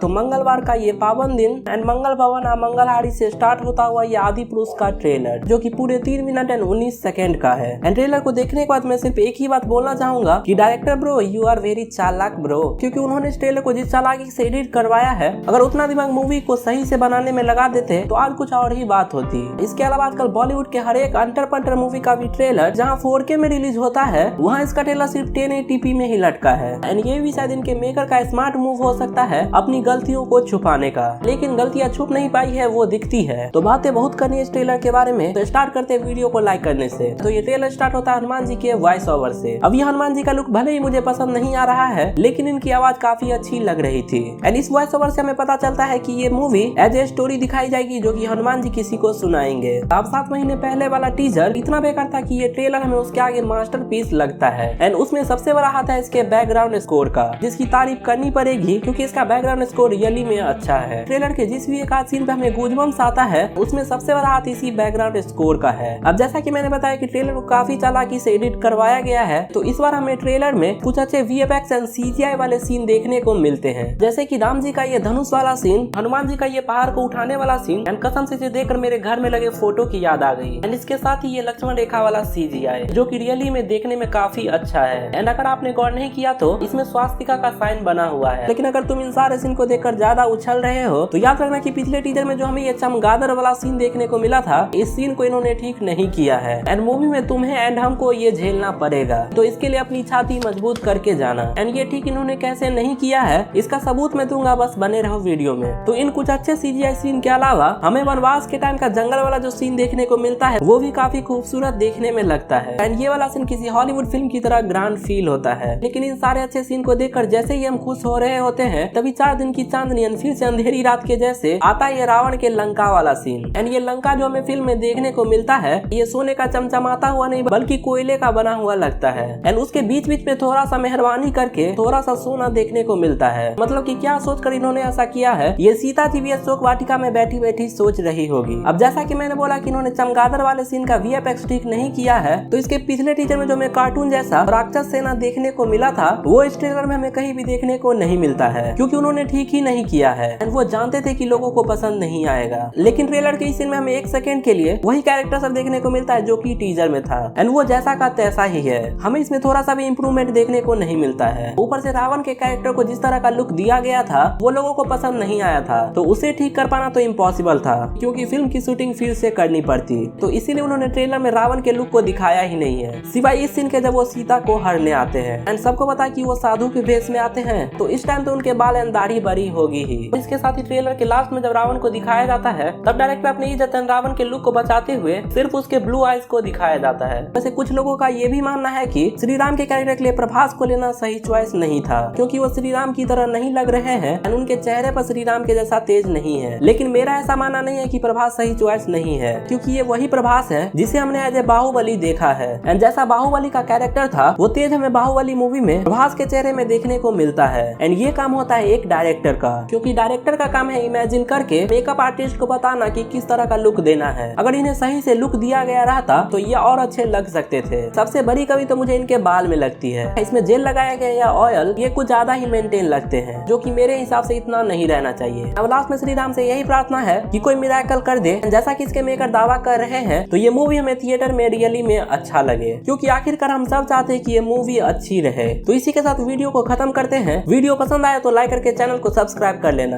तो मंगलवार का ये पावन दिन एंड मंगल भवन मंगलहारी से स्टार्ट होता हुआ ये आदि पुरुष का ट्रेलर जो कि पूरे 3 मिनट एंड 19 सेकंड का है। एंड ट्रेलर को देखने के बाद मैं सिर्फ एक ही बात बोलना चाहूंगा कि director bro you are very चालाक ब्रो, क्योंकि उन्होंने इस ट्रेलर को जिस चालाकी से एडिट करवाया है, अगर उतना दिमाग मूवी को सही से बनाने में लगा देते तो आज कुछ और ही बात होती। इसके अलावा आजकल बॉलीवुड के हर एक अंटर पंटर मूवी का भी ट्रेलर जहाँ 4K में रिलीज होता है वहाँ इसका ट्रेलर सिर्फ 1080p में ही लटका है। एंड ये भी शायद इनके मेकर का स्मार्ट मूव हो सकता है अपनी गलतियों को छुपाने का, लेकिन गलतियां छुप नहीं पाई है वो दिखती है। तो बातें बहुत करनी है इस ट्रेलर के बारे में, तो स्टार्ट करते हैं वीडियो को लाइक करने से। तो ये ट्रेलर स्टार्ट होता है हनुमान जी के वॉइस ओवर से। अब ये हनुमान जी का लुक भले ही मुझे पसंद नहीं आ रहा है, लेकिन इनकी आवाज काफी अच्छी लग रही थी। एंड इस वॉइस ओवर से हमें पता चलता है कि ये मूवी एज ए स्टोरी दिखाई जाएगी जो कि हनुमान जी किसी को सुनाएंगे। अब 7 महीने पहले वाला टीजर इतना बेकार था कि ये ट्रेलर हमें उसके आगे मास्टरपीस लगता है। एंड उसमें सबसे बड़ा हाथ है इसके बैकग्राउंड स्कोर का, जिसकी तारीफ करनी पड़ेगी क्योंकि इसका बैकग्राउंड स्कोर रियली में अच्छा है। ट्रेलर के जिस भी एक आध सीन पे हमें गूजबम्स आता है उसमें सबसे बड़ा हाथ इसी बैकग्राउंड स्कोर का है। अब जैसा कि मैंने बताया कि ट्रेलर को काफी चालाकी से एडिट करवाया गया है, तो इस बार हमें ट्रेलर में कुछ अच्छे VFX एंड CGI वाले सीन देखने को मिलते हैं, जैसे कि राम जी का ये धनुष वाला सीन, हनुमान जी का ये पहाड़ को उठाने वाला सीन। एंड कसम से इसे देखकर मेरे घर में लगे फोटो की याद आ गई। एंड इसके साथ ही ये लक्ष्मण रेखा वाला CGI जो कि रियली में देखने में काफी अच्छा है। एंड अगर आपने गौर नहीं किया तो इसमें स्वास्तिका का साइन बना हुआ है, लेकिन अगर तुम इन सारे सीन को देखकर ज्यादा उछल रहे हो तो याद रखना कि पिछले टीजर में जो हमें ये चमगादड़ वाला सीन देखने को मिला था, इस सीन को इन्होंने ठीक नहीं किया है। एंड मूवी में तुम्हें एंड हमको ये झेलना पड़ेगा, तो इसके लिए अपनी छाती मजबूत करके जाना। एंड ये ठीक इन्होंने कैसे नहीं किया है इसका सबूत मैं दूंगा, बस बने रहो वीडियो में। तो इन कुछ अच्छे CGI सीन के अलावा हमें वनवास के टाइम का जंगल वाला जो सीन देखने को मिलता है वो भी काफी खूबसूरत देखने में लगता है। एंड ये वाला सीन किसी हॉलीवुड फिल्म की तरह ग्रांड फील होता है। लेकिन इन सारे अच्छे सीन को देखकर जैसे ही हम खुश हो रहे होते हैं तभी 4 दिन की चांदनी फिर से अंधेरी रात के जैसे आता है ये रावण के लंका वाला सीन। एंड ये लंका जो हमें फिल्म में देखने को मिलता है ये सोने का चमचमाता हुआ नहीं बल्कि कोयले का बना हुआ लगता है। एंड उसके बीच बीच में थोड़ा सा मेहरबानी करके थोड़ा सा सोना देखने को मिलता है। मतलब कि क्या सोचकर इन्होंने ऐसा किया है, ये सीता जी भी शोक वाटिका में बैठी बैठी सोच रही होगी। अब जैसा कि मैंने बोला कि इन्होंने चमगादड़ वाले सीन का VFX ठीक नहीं किया है, तो इसके पिछले टीजर में जो हमें कार्टून जैसा राक्षस सेना देखने को मिला था वो इस ट्रेलर में हमें कहीं भी देखने को नहीं मिलता है, क्योंकि उन्होंने ठीक ही नहीं किया है। एंड वो जानते थे कि लोगों को पसंद नहीं आएगा। लेकिन ट्रेलर के इस सीन में हमें 1 सेकंड के लिए वही कैरेक्टर सब देखने को मिलता है जो कि टीजर में था। एंड वो जैसा का तैसा ही है, हमें इसमें थोड़ा सा भी इम्प्रूवमेंट देखने को नहीं मिलता है। ऊपर से रावण के कैरेक्टर को जिस तरह का लुक दिया गया था वो लोगों को पसंद नहीं आया था, तो उसे ठीक कर पाना तो इम्पॉसिबल था क्योंकि फिल्म की शूटिंग फिर से करनी पड़ती। तो इसीलिए उन्होंने ट्रेलर में रावण के लुक को दिखाया ही नहीं है, सिवाय इस सीन के जब वो सीता को हरने आते हैं। एंड सबको पता कि वो साधु के भेष में आते हैं, तो इस टाइम तो उनके बाल एंड दाढ़ी बड़ी होगी ही। इसके साथ ही ट्रेलर के लास्ट में जब रावण को दिखाया जाता है तब डायरेक्टर अपनी इज्जत रावण के लुक को बचाते हुए सिर्फ उसके ब्लू आईज को दिखाया जाता है। वैसे कुछ लोगों का ये भी मानना है कि श्री राम के कैरेक्टर के लिए प्रभास को लेना सही चॉइस नहीं था, क्योंकि वो श्री राम की तरह नहीं लग रहे हैं एंड उनके चेहरे पर श्री राम के जैसा तेज नहीं है। लेकिन मेरा ऐसा मानना नहीं है कि प्रभास सही चॉइस नहीं है, क्योंकि ये वही प्रभास है जिसे हमने एज ए बाहुबली देखा है। एंड जैसा बाहुबली का कैरेक्टर था वो तेज हमें बाहुबली मूवी में प्रभास के चेहरे में देखने को मिलता है। एंड ये काम होता है एक डायरेक्टर का, क्योंकि डायरेक्टर का काम है इमेजिन करके मेकअप आर्टिस्ट को बताना कि किस तरह का लुक देना है। अगर इन्हें सही से लुक दिया गया रहता तो ये और अच्छे लग सकते थे। सबसे बड़ी कमी तो मुझे इनके बाल में लगती है, इसमें जेल लगाया गया या ऑयल ये कुछ ज्यादा ही मेंटेन लगते हैं, जो कि मेरे हिसाब से इतना नहीं रहना चाहिए। अब लास्ट में श्री राम से यही प्रार्थना है कि कोई मिरेकल कर दे, जैसा कि इसके मेकर दावा कर रहे हैं, तो ये मूवी हमें थिएटर में रियली में अच्छा लगे, क्योंकि आखिरकार हम सब चाहते हैं कि ये मूवी अच्छी रहे। तो इसी के साथ वीडियो को खत्म करते हैं। वीडियो पसंद आया तो लाइक करके चैनल को सब्सक्राइब कर लेना।